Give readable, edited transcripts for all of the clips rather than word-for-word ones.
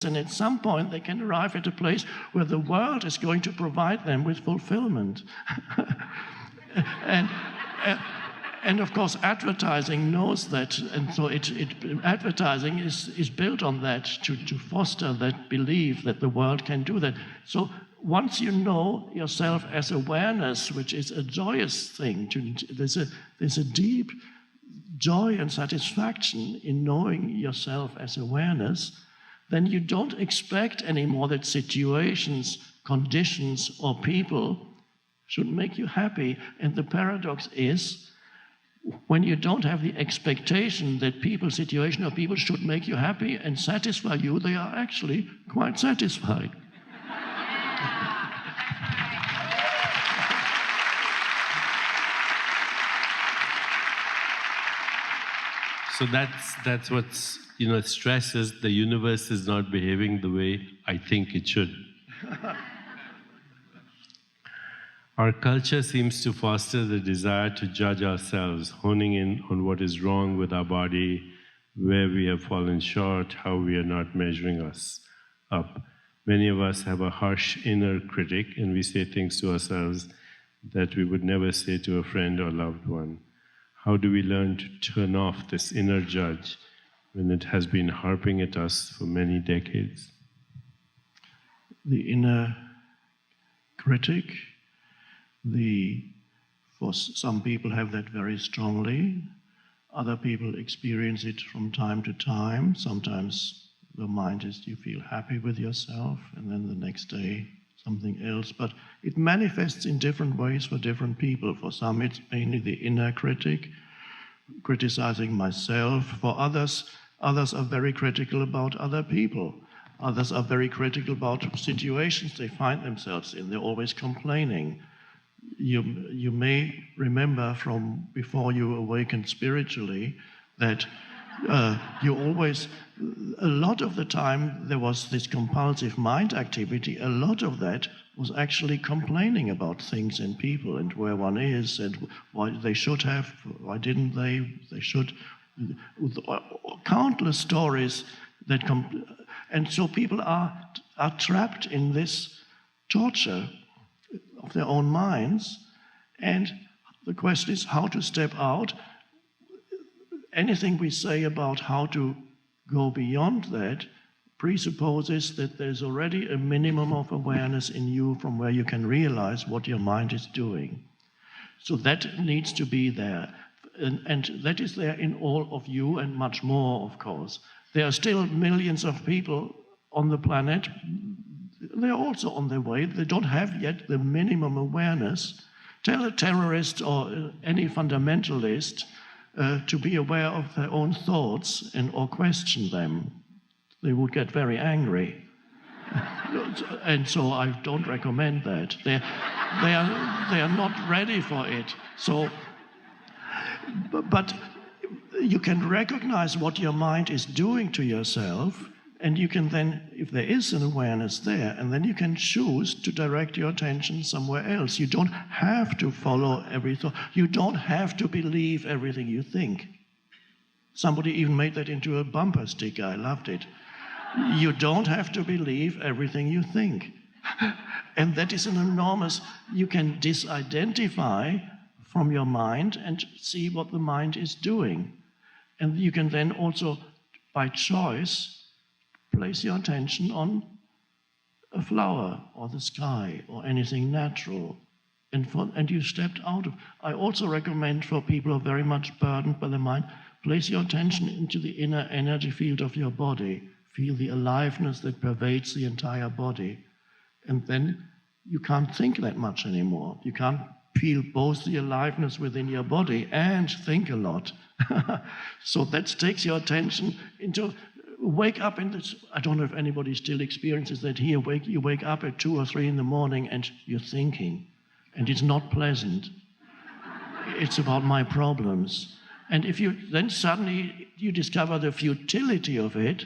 and at some point they can arrive at a place where the world is going to provide them with fulfillment. And of course, advertising knows that, and so advertising is built on that to foster that belief that the world can do that. So once you know yourself as awareness, which is a joyous thing, there's a deep joy and satisfaction in knowing yourself as awareness, then you don't expect anymore that situations, conditions, or people should make you happy. And the paradox is, when you don't have the expectation that people, situation, or people should make you happy and satisfy you, they are actually quite satisfied. So that's what's, stress is the universe is not behaving the way I think it should. Our culture seems to foster the desire to judge ourselves, honing in on what is wrong with our body, where we have fallen short, how we are not measuring us up. Many of us have a harsh inner critic, and we say things to ourselves that we would never say to a friend or loved one. How do we learn to turn off this inner judge when it has been harping at us for many decades? The inner critic, for some people have that very strongly. Other people experience it from time to time. Sometimes the mind is, you feel happy with yourself, and then the next day something else. But it manifests in different ways for different people. For some, it's mainly the inner critic, criticizing myself. For others are very critical about other people. Others are very critical about situations they find themselves in. They're always complaining. You may remember from before you awakened spiritually that a lot of the time there was this compulsive mind activity. A lot of that was actually complaining about things and people and where one is and why they should have, why didn't they should. Countless stories that come, and so people are trapped in this torture of their own minds, and the question is how to step out. Anything we say about how to go beyond that presupposes that there's already a minimum of awareness in you from where you can realize what your mind is doing. So that needs to be there, and that is there in all of you and much more, of course. There are still millions of people on the planet. They're also on their way. They don't have yet the minimum awareness. Tell a terrorist or any fundamentalist to be aware of their own thoughts or question them. They would get very angry. And so I don't recommend that. They are not ready for it. So, but you can recognize what your mind is doing to yourself, and you can then, if there is an awareness there, and then you can choose to direct your attention somewhere else. You don't have to follow every thought. You don't have to believe everything you think. Somebody even made that into a bumper sticker. I loved it. You don't have to believe everything you think. And that is an enormous, you can disidentify from your mind and see what the mind is doing. And you can then also, by choice, place your attention on a flower or the sky or anything natural, and you stepped out of. I also recommend for people who are very much burdened by the mind, place your attention into the inner energy field of your body. Feel the aliveness that pervades the entire body, and then you can't think that much anymore. You can't feel both the aliveness within your body and think a lot. So that takes your attention into. Wake up in this, I don't know if anybody still experiences that here, you wake up at 2 or 3 in the morning and you're thinking, and it's not pleasant. It's about my problems. And if you then suddenly you discover the futility of it,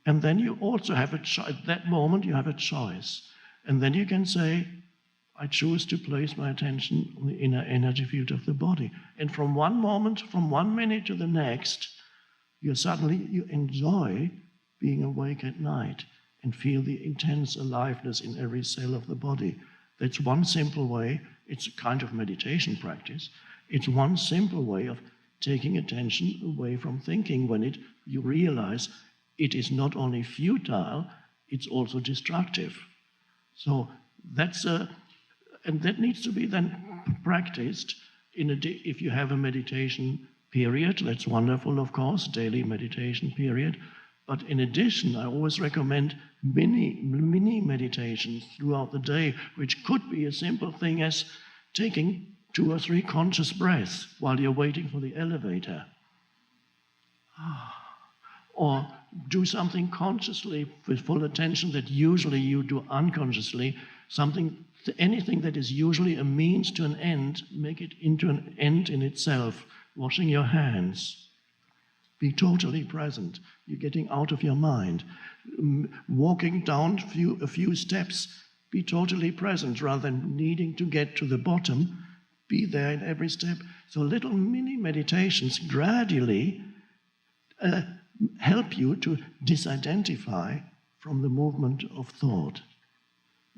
and then you also have at that moment you have a choice. And then you can say, I choose to place my attention on the inner energy field of the body. And from one moment, from 1 minute to the next, you enjoy being awake at night and feel the intense aliveness in every cell of the body. That's one simple way. It's a kind of meditation practice. It's one simple way of taking attention away from thinking when you realize it is not only futile, it's also destructive. So and that needs to be then practiced if you have a meditation period. That's wonderful, of course, daily meditation period. But in addition, I always recommend mini meditations throughout the day, which could be a simple thing as taking 2 or 3 conscious breaths while you're waiting for the elevator. Or do something consciously with full attention that usually you do unconsciously, anything that is usually a means to an end, make it into an end in itself. Washing your hands. Be totally present. You're getting out of your mind. Walking down a few steps, be totally present rather than needing to get to the bottom. Be there in every step. So little mini meditations gradually help you to disidentify from the movement of thought.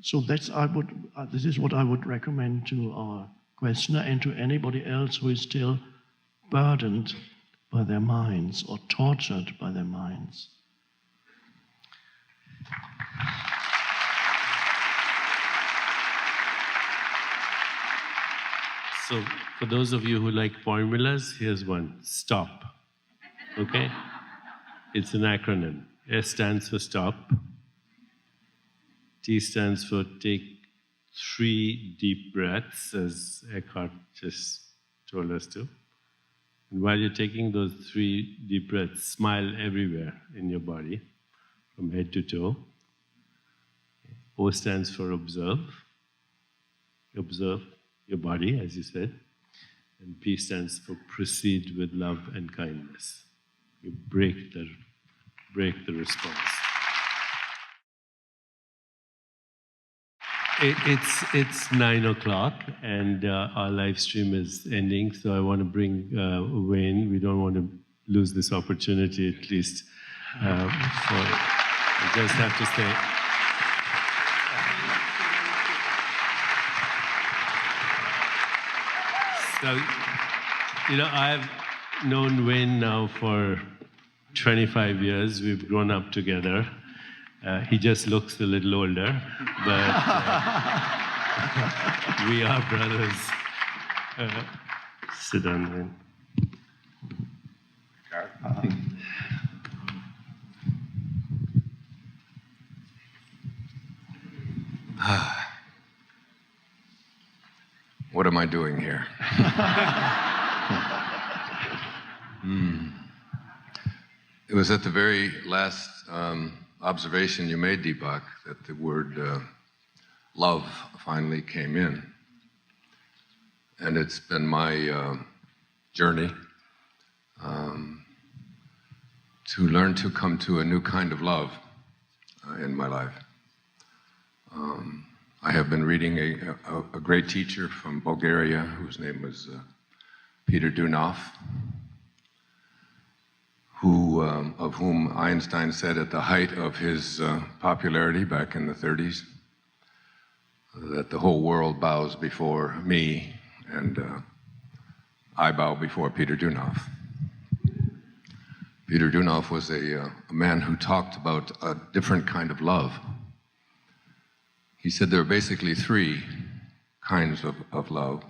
So this is what I would recommend to our questioner and to anybody else who is still burdened by their minds or tortured by their minds. So for those of you who like formulas, here's one. STOP. Okay? It's an acronym. S stands for stop. T stands for take 3 deep breaths, as Eckhart just told us to. And while you're taking those 3 deep breaths, smile everywhere in your body, from head to toe. O stands for observe. Observe your body, as you said. And P stands for proceed with love and kindness. You break the response. It's 9 o'clock, and our live stream is ending, so I want to bring Wayne. We don't want to lose this opportunity, at least. I just have to say. So, I've known Wayne now for 25 years. We've grown up together. He just looks a little older, but we are brothers. Sit down, Wayne. What am I doing here? It was at the very last observation you made, Deepak, that the word love finally came in. And it's been my journey to learn to come to a new kind of love in my life. I have been reading a great teacher from Bulgaria whose name was Peter Dunov, of whom Einstein said at the height of his popularity back in the 30s that the whole world bows before me and I bow before Peter Dunov. Peter Dunov was a man who talked about a different kind of love. He said there are basically 3 kinds of love.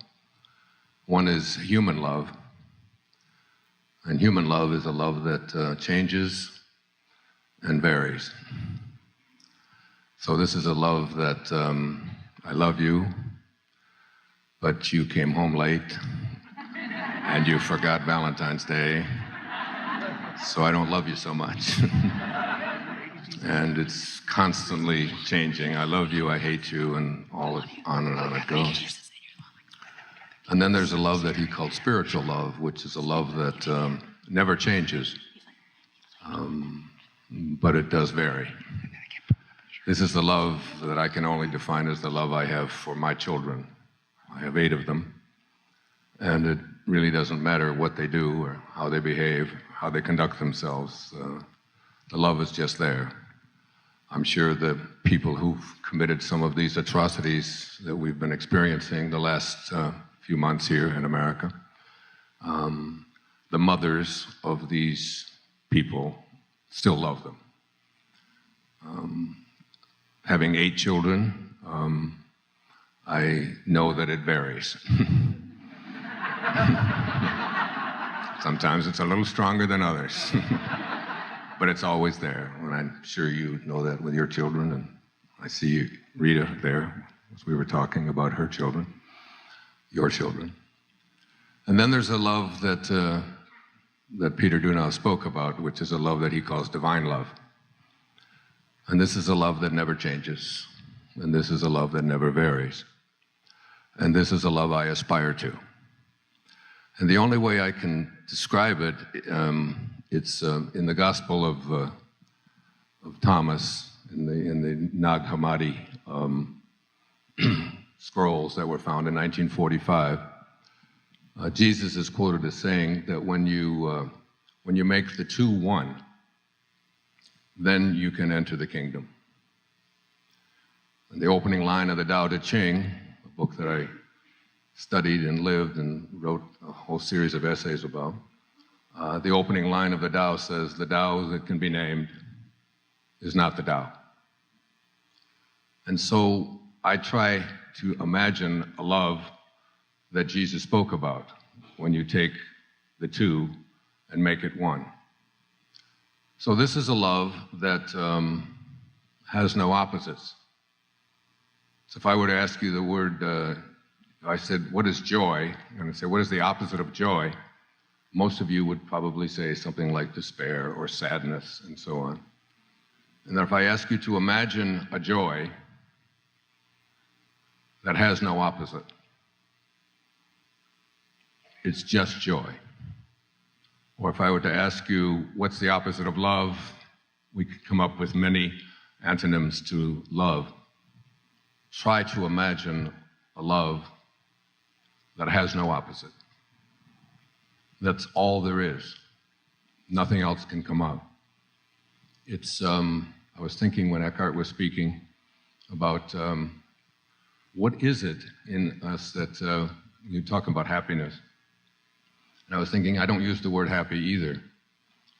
One is human love. And human love is a love that changes and varies. So this is a love that I love you, but you came home late and you forgot Valentine's Day, so I don't love you so much. And it's constantly changing. I love you, I hate you, and on and on it goes. And then there's a love that he called spiritual love, which is a love that never changes, but it does vary. This is the love that I can only define as the love I have for my children. I have 8 of them, and it really doesn't matter what they do or how they behave, how they conduct themselves. The love is just there. I'm sure the people who've committed some of these atrocities that we've been experiencing the last few months here in America, the mothers of these people still love them. Having 8 children, I know that it varies. Sometimes it's a little stronger than others, but it's always there. And I'm sure you know that with your children, and I see Rita there, as we were talking about her children, your children. And then there's a love that Peter Dunau spoke about, which is a love that he calls divine love. And this is a love that never changes. And this is a love that never varies. And this is a love I aspire to. And the only way I can describe it, it's in the Gospel of Thomas, in the Nag Hammadi scrolls that were found in 1945. Jesus is quoted as saying that when you make the two one, then you can enter the kingdom. And the opening line of the Tao Te Ching, a book that I studied and lived and wrote a whole series of essays about, the opening line of the Tao says, "The Tao that can be named is not the Tao." And so I try to imagine a love that Jesus spoke about when you take the two and make it one. So this is a love that has no opposites. So if I were to ask you the word, I said, what is joy? And I say, what is the opposite of joy? Most of you would probably say something like despair or sadness and so on. And then if I ask you to imagine a joy that has no opposite, it's just joy. Or if I were to ask you, what's the opposite of love? We could come up with many antonyms to love. Try to imagine a love that has no opposite. That's all there is. Nothing else can come up. It's, I was thinking when Eckhart was speaking about what is it in us that, you talk about happiness. And I was thinking, I don't use the word happy either.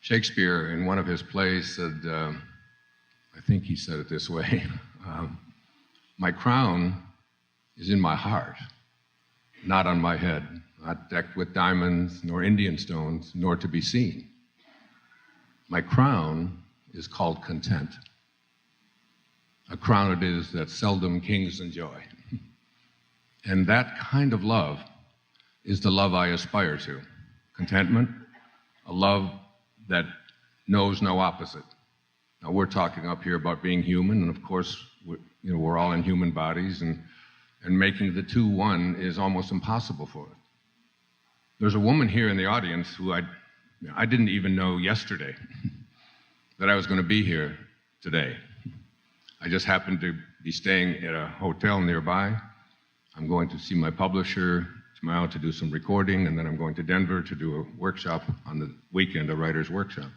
Shakespeare, in one of his plays, said, I think he said it this way, my crown is in my heart, not on my head, not decked with diamonds, nor Indian stones, nor to be seen. My crown is called content. A crown it is that seldom kings enjoy. And that kind of love is the love I aspire to. Contentment, a love that knows no opposite. Now we're talking up here about being human, and of course, we're all in human bodies, and making the two one is almost impossible for us. There's a woman here in the audience who I didn't even know yesterday that I was going to be here today. I just happened to be staying at a hotel nearby. I'm going to see my publisher tomorrow to do some recording, and then I'm going to Denver to do a workshop on the weekend, a writer's workshop.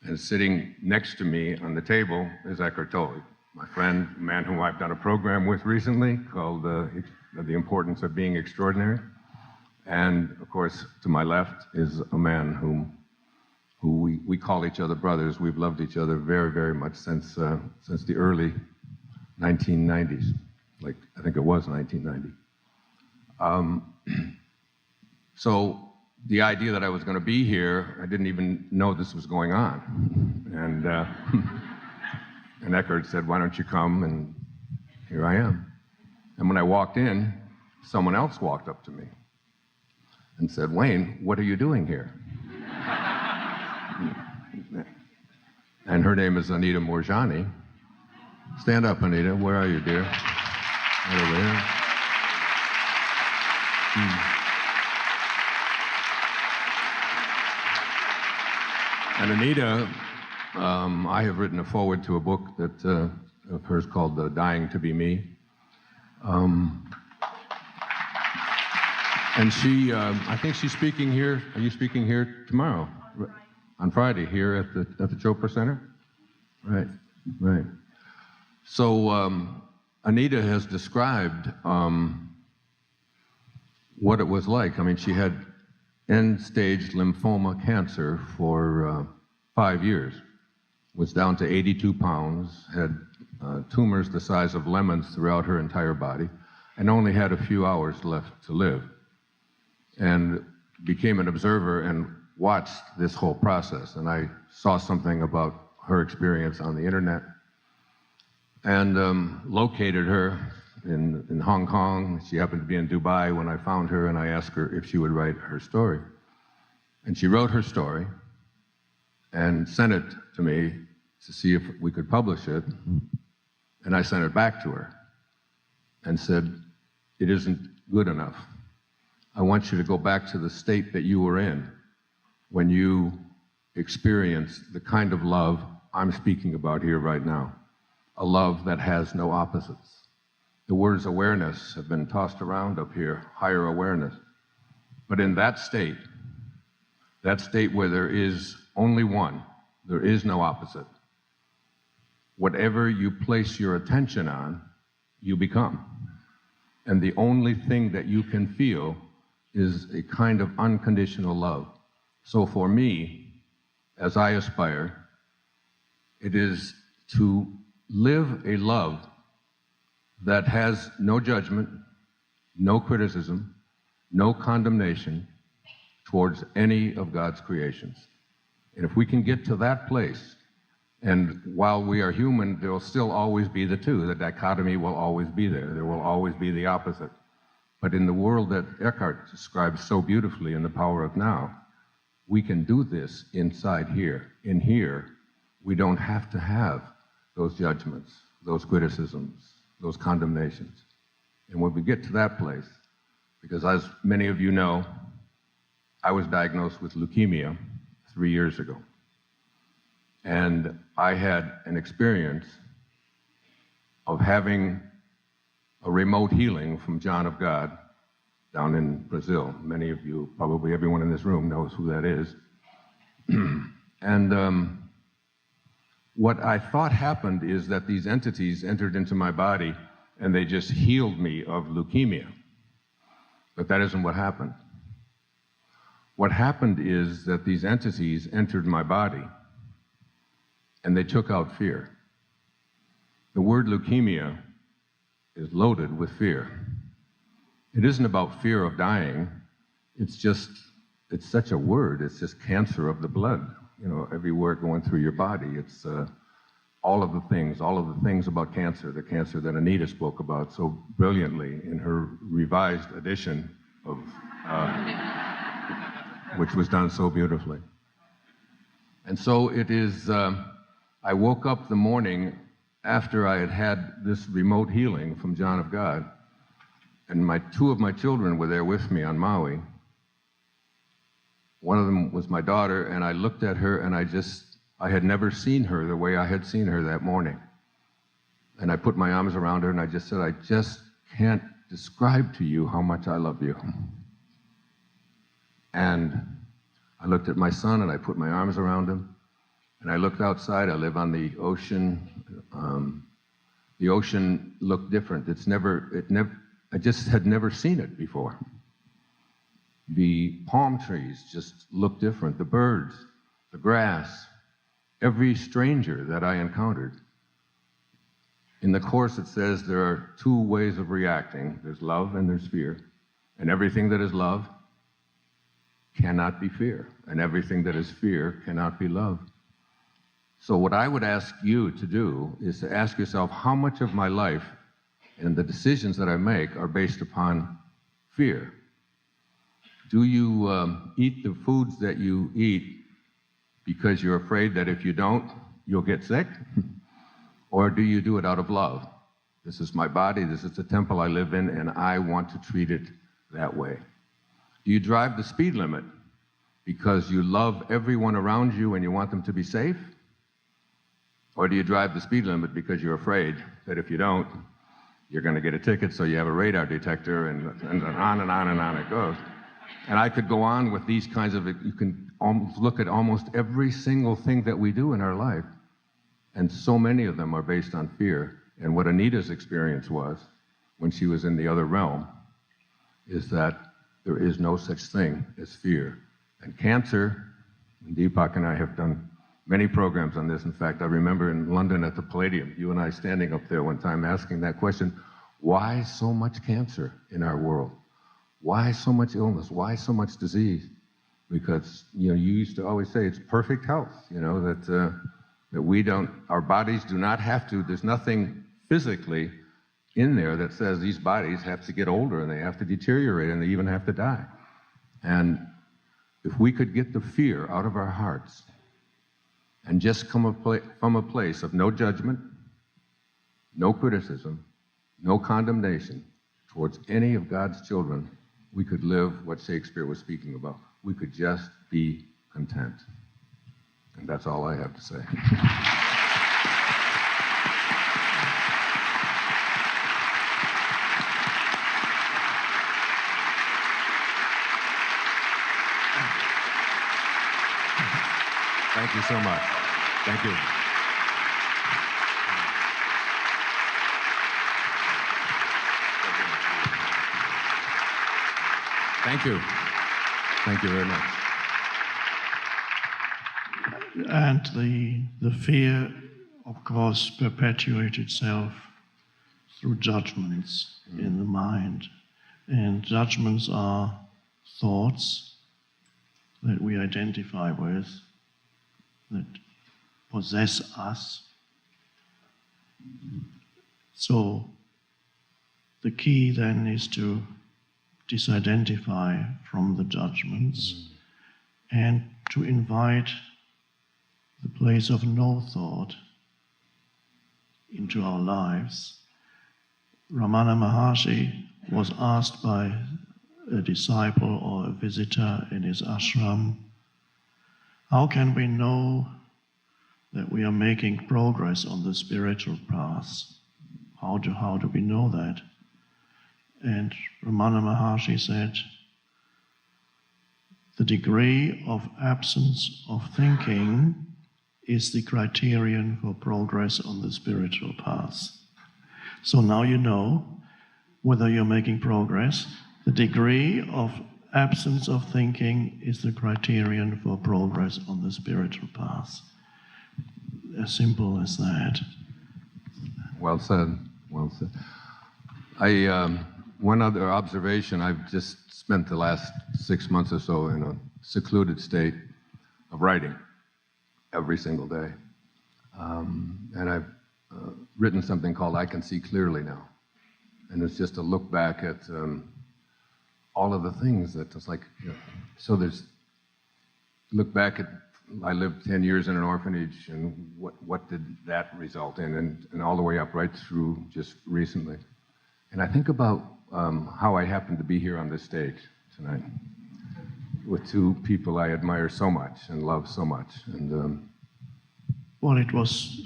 And sitting next to me on the table is Eckhart Tolle, my friend, a man whom I've done a program with recently called The Importance of Being Extraordinary. And of course, to my left is a man who we call each other brothers. We've loved each other very, very much since the early 1990s. Like, I think it was 1990. So the idea that I was going to be here, I didn't even know this was going on. And Eckhart said, why don't you come? And here I am. And when I walked in, someone else walked up to me and said, Wayne, what are you doing here? And her name is Anita Morjani. Stand up, Anita. Where are you, dear? Right over here. And Anita, I have written a foreword to a book that of hers called Dying to Be Me. And she, I think she's speaking here. Are you speaking here tomorrow? on Friday here at the Chopra Center. Right, right. So Anita has described what it was like. I mean, she had end-stage lymphoma cancer for 5 years, was down to 82 pounds, had tumors the size of lemons throughout her entire body, and only had a few hours left to live. And became an observer and watched this whole process. And I saw something about her experience on the internet and located her in Hong Kong. She happened to be in Dubai when I found her, and I asked her if she would write her story. And she wrote her story and sent it to me to see if we could publish it. And I sent it back to her and said, it isn't good enough. I want you to go back to the state that you were in when you experienced the kind of love I'm speaking about here right now, a love that has no opposites. The words awareness have been tossed around up here, higher awareness. But in that state where there is only one, there is no opposite, whatever you place your attention on, you become. And the only thing that you can feel is a kind of unconditional love. So for me, as I aspire, it is to live a love that has no judgment, no criticism, no condemnation towards any of God's creations. And if we can get to that place, and while we are human, there will still always be the two. The dichotomy will always be there. There will always be the opposite. But in the world that Eckhart describes so beautifully in The Power of Now, we can do this inside here. In here, we don't have to have those judgments, those criticisms, those condemnations. And when we get to that place, because as many of you know, I was diagnosed with leukemia 3 years ago. And I had an experience of having a remote healing from John of God down in Brazil. Many of you, probably everyone in this room knows who that is. And what I thought happened is that these entities entered into my body and they just healed me of leukemia. But that isn't what happened. What happened is that these entities entered my body and they took out fear. The word leukemia is loaded with fear. It isn't about fear of dying. It's such a word. It's just cancer of the blood. You know, everywhere going through your body. It's all of the things about cancer, the cancer that Anita spoke about so brilliantly in her revised edition of, which was done so beautifully. And so it is, I woke up the morning after I had had this remote healing from John of God, and two of my children were there with me on Maui. One of them was my daughter, and I looked at her, and I had never seen her the way I had seen her that morning. And I put my arms around her, and I just said, I just can't describe to you how much I love you. And I looked at my son, and I put my arms around him, and I looked outside. I live on the ocean. The ocean looked different. I just had never seen it before. The palm trees just looked different. The birds, the grass, every stranger that I encountered. In the Course it says there are two ways of reacting. There's love and there's fear. And everything that is love cannot be fear. And everything that is fear cannot be love. So what I would ask you to do is to ask yourself, how much of my life and the decisions that I make are based upon fear? Do you eat the foods that you eat because you're afraid that if you don't, you'll get sick? Or do you do it out of love? This is my body, this is the temple I live in, and I want to treat it that way. Do you drive the speed limit because you love everyone around you and you want them to be safe? Or do you drive the speed limit because you're afraid that if you don't, you're going to get a ticket, so you have a radar detector, and on and on and on it goes. And I could go on with these kinds of, look at almost every single thing that we do in our life, and so many of them are based on fear. And what Anita's experience was when she was in the other realm is that there is no such thing as fear. And cancer, and Deepak and I have done many programs on this. In fact, I remember in London at the Palladium, you and I standing up there one time asking that question, why so much cancer in our world? Why so much illness? Why so much disease? Because, you used to always say it's perfect health, that we don't, our bodies do not have to, there's nothing physically in there that says these bodies have to get older and they have to deteriorate and they even have to die. And if we could get the fear out of our hearts and just come from a place of no judgment, no criticism, no condemnation towards any of God's children, we could live what Shakespeare was speaking about. We could just be content. And that's all I have to say. Thank you so much. Thank you. Thank you. Thank you very much. And the fear, of course, perpetuates itself through judgments in the mind. And judgments are thoughts that we identify with, that possess us. So the key then is to disidentify from the judgments and to invite the place of no thought into our lives. Ramana Maharshi was asked by a disciple or a visitor in his ashram, how can we know that we are making progress on the spiritual path? How do we know that? And Ramana Maharshi said, the degree of absence of thinking is the criterion for progress on the spiritual path. So now you know whether you're making progress. The degree of absence of thinking is the criterion for progress on the spiritual path. As simple as that. Well said. Well said. One other observation, I've just spent the last 6 months or so in a secluded state of writing every single day. And I've written something called I Can See Clearly Now. And it's just a look back at all of the things that it's like, so there's, look back at, I lived 10 years in an orphanage, and what did that result in, and all the way up right through just recently. And I think about how I happened to be here on this stage tonight with two people I admire so much and love so much. And well, it was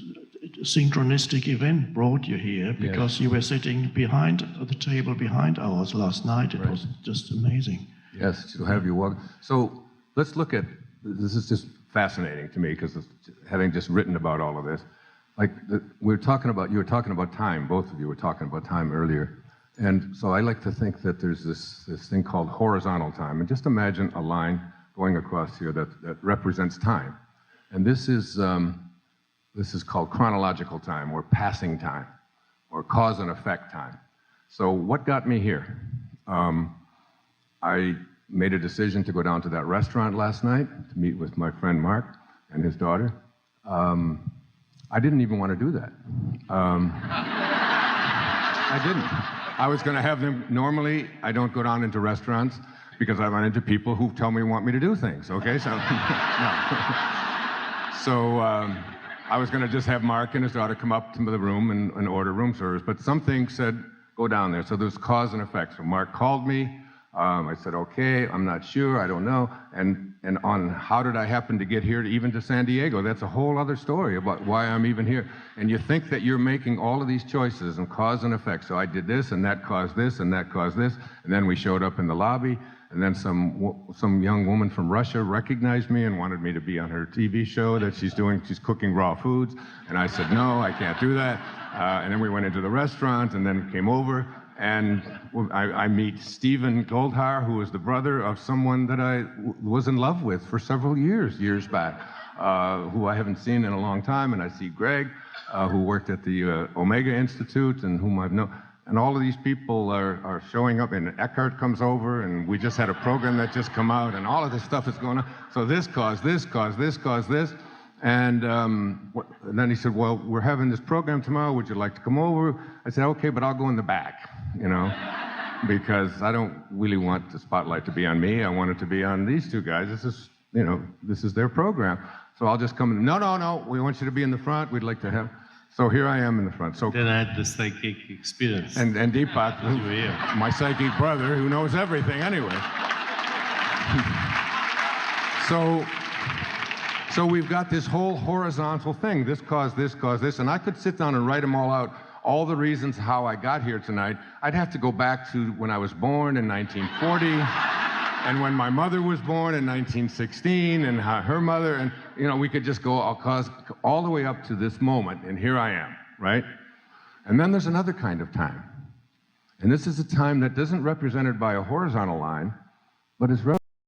a synchronistic event brought you here because you were sitting behind the table behind ours last night. It was just amazing. Yes, to have you walk. So let's look at, this is just fascinating to me because having just written about all of this, like you were talking about time, both of you were talking about time earlier. And so I like to think that there's this thing called horizontal time. And just imagine a line going across here that represents time. And this is called chronological time, or passing time, or cause and effect time. So what got me here? I made a decision to go down to that restaurant last night to meet with my friend Mark and his daughter. I didn't even want to do that. I didn't. I was going to have them, normally I don't go down into restaurants because I run into people who tell me want me to do things, okay? So, no. So I was going to just have Mark and his daughter come up to the room and order room service, but something said, go down there. So there's cause and effect. So Mark called me. I said, okay, I'm not sure, I don't know. And and on how did I happen to get here, even to San Diego. That's a whole other story about why I'm even here. And you think that you're making all of these choices and cause and effect. So I did this, and that caused this, and that caused this. And then we showed up in the lobby, and then some young woman from Russia recognized me and wanted me to be on her TV show that she's doing. She's cooking raw foods. And I said, no, I can't do that. And then we went into the restaurant, and then came over. And I meet Stephen Goldhar, who is the brother of someone that I was in love with for several years back, who I haven't seen in a long time. And I see Greg, who worked at the Omega Institute and whom I've known. And all of these people are showing up, and Eckhart comes over, and we just had a program that just come out, and all of this stuff is going on. So this caused this, caused this, caused this. And then he said, well, we're having this program tomorrow. Would you like to come over? I said, okay, but I'll go in the back, you know, because I don't really want the spotlight to be on me. I want it to be on these two guys. This is, you know, this is their program. So I'll just come in. No, we want you to be in the front. We'd like to have. So here I am in the front. So then I had the psychic experience. And Deepak, my psychic brother, who knows everything anyway. So we've got this whole horizontal thing. This caused this, and I could sit down and write them all out, all the reasons how I got here tonight. I'd have to go back to when I was born in 1940, and when my mother was born in 1916, and how her mother, and you know, we could just go all the way up to this moment, and here I am, right? And then there's another kind of time. And this is a time that isn't represented by a horizontal line, but is